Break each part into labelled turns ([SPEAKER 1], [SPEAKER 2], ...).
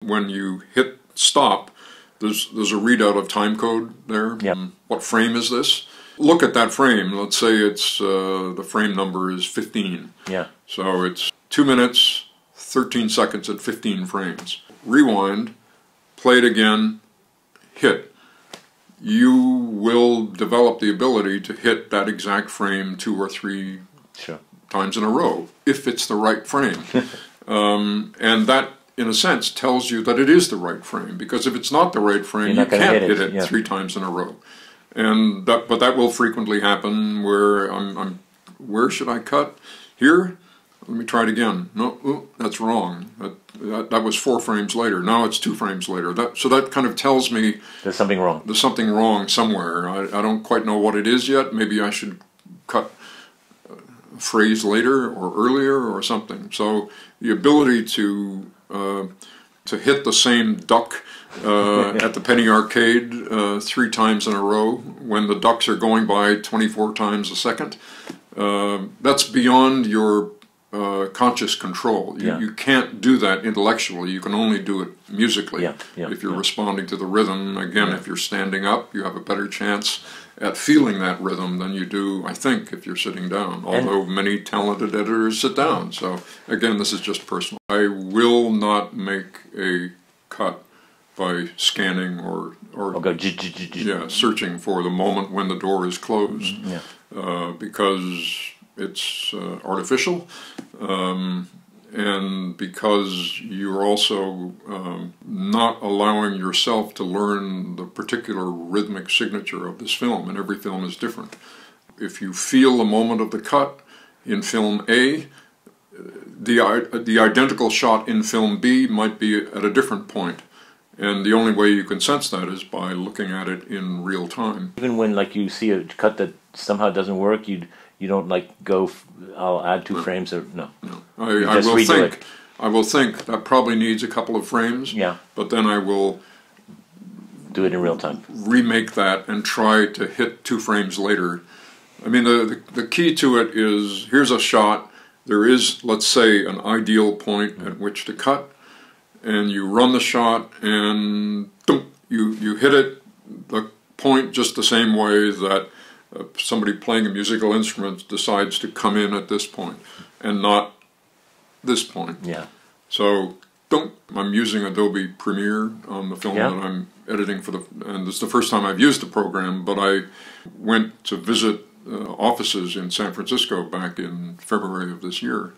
[SPEAKER 1] when you hit stop, there's a readout of time code there.
[SPEAKER 2] Yep.
[SPEAKER 1] What frame is this? Look at that frame. Let's say it's the frame number is 15.
[SPEAKER 2] Yeah.
[SPEAKER 1] So it's 2 minutes, 13 seconds at 15 frames. Rewind, play it again, hit. You will develop the ability to hit that exact frame 2 or 3 times in a row, if it's the right frame. And that, in a sense, tells you that it is the right frame, because if it's not the right frame, you can't hit it 3 times in a row. And but that will frequently happen where where should I cut? Here? Let me try it again. No, ooh, that's wrong. That was 4 frames later. Now it's 2 frames later. So that kind of tells me
[SPEAKER 2] there's something wrong.
[SPEAKER 1] There's something wrong somewhere. I don't quite know what it is yet. Maybe I should cut a phrase later or earlier or something. So the ability to hit the same duck at the Penny Arcade 3 times in a row when the ducks are going by 24 times a second, that's beyond your conscious control. You can't do that intellectually. You can only do it musically. If you're responding to the rhythm. Again, if you're standing up, you have a better chance at feeling that rhythm than you do, I think, if you're sitting down. Although many talented editors sit down. So again, this is just personal. I will not make a cut by scanning or searching for the moment when the door is closed, because it's artificial, and because you're also not allowing yourself to learn the particular rhythmic signature of this film, and every film is different. If you feel the moment of the cut in film A, the identical shot in film B might be at a different point. And the only way you can sense that is by looking at it in real time. Even
[SPEAKER 2] when you see a cut that somehow doesn't work, you don't go, I'll add 2 frames or no.
[SPEAKER 1] No. I will think that probably needs a couple of frames. But then I will
[SPEAKER 2] do it in real time.
[SPEAKER 1] Remake that and try to hit 2 frames later. I mean, the key to it is, here's a shot. There is, let's say, an ideal point at which to cut. And you run the shot, and you hit it, the point, just the same way that somebody playing a musical instrument decides to come in at this point, and not this point. So, I'm using Adobe Premiere on the film that I'm editing for and this is the first time I've used the program, but I went to visit offices in San Francisco back in February of this year.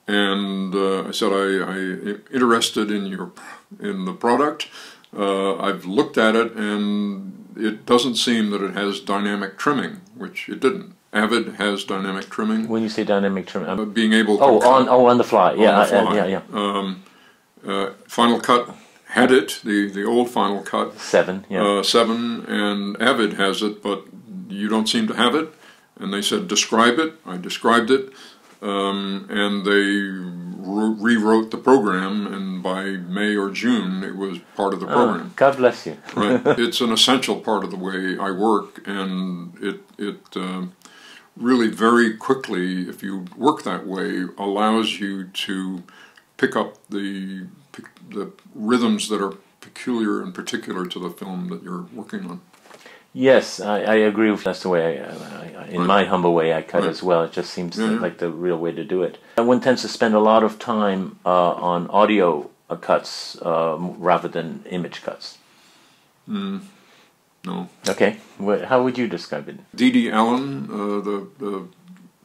[SPEAKER 1] And I said, I'm interested in the product. I've looked at it, and it doesn't seem that it has dynamic trimming, which it didn't. Avid has dynamic trimming.
[SPEAKER 2] When you say dynamic trimming,
[SPEAKER 1] being able to
[SPEAKER 2] on the fly,
[SPEAKER 1] Final Cut had it, the old Final Cut
[SPEAKER 2] 7,
[SPEAKER 1] 7, and Avid has it, but you don't seem to have it. And they said, describe it. I described it. And they rewrote the program, and by May or June it was part of the program.
[SPEAKER 2] God bless you.
[SPEAKER 1] Right. It's an essential part of the way I work, and it really very quickly, if you work that way, allows you to pick up the rhythms that are peculiar and particular to the film that you're working on.
[SPEAKER 2] Yes, I agree with that's the way in my humble way I cut as well. It just seems like the real way to do it. One tends to spend a lot of time on audio cuts rather than image cuts.
[SPEAKER 1] No.
[SPEAKER 2] Okay, how would you describe it?
[SPEAKER 1] D.D. Allen, the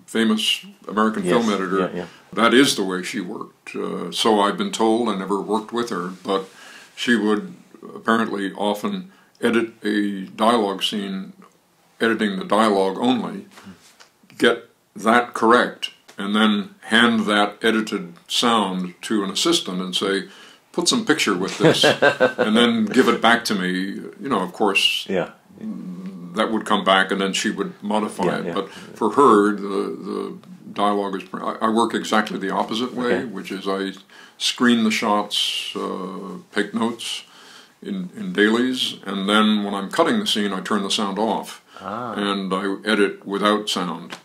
[SPEAKER 1] famous American film editor, that is the way she worked. So I've been told. I never worked with her, but she would apparently often edit a dialogue scene, editing the dialogue only, get that correct, and then hand that edited sound to an assistant and say, put some picture with this, and then give it back to me. Of course, that would come back, and then she would modify it. But for her, the dialogue is... I work exactly the opposite way, which is I screen the shots, take notes, in dailies, and then when I'm cutting the scene I turn the sound off, and I edit without sound.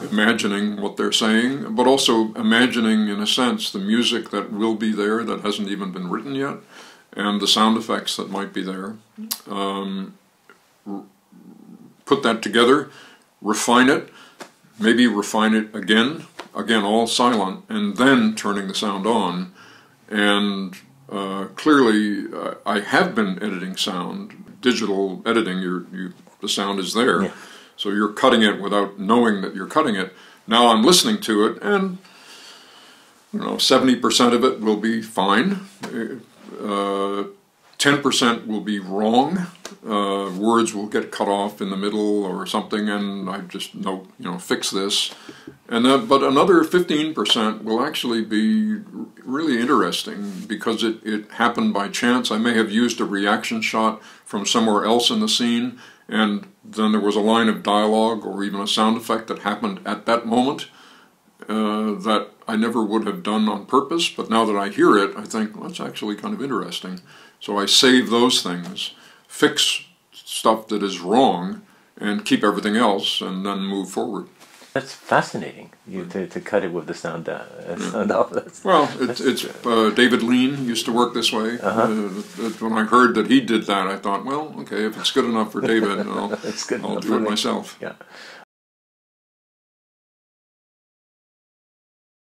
[SPEAKER 1] imagining what they're saying, but also imagining, in a sense, the music that will be there that hasn't even been written yet, and the sound effects that might be there. Put that together, refine it, maybe refine it again, all silent, and then turning the sound on. And clearly, I have been editing sound, digital editing. The sound is there, yeah. So you're cutting it without knowing that you're cutting it. Now I'm listening to it, and 70% of it will be fine. 10% will be wrong. Words will get cut off in the middle or something, and I just fix this. And but another 15% will actually be really interesting because it happened by chance. I may have used a reaction shot from somewhere else in the scene, and then there was a line of dialogue or even a sound effect that happened at that moment that I never would have done on purpose. But now that I hear it, I think, well, that's actually kind of interesting. So I save those things, fix stuff that is wrong, and keep everything else, and then move forward.
[SPEAKER 2] That's fascinating. To cut it with the sound off.
[SPEAKER 1] Well, it's David Lean used to work this way. When I heard that he did that, I thought, well, okay, if it's good enough for David, I'll do it myself.
[SPEAKER 2] Yeah.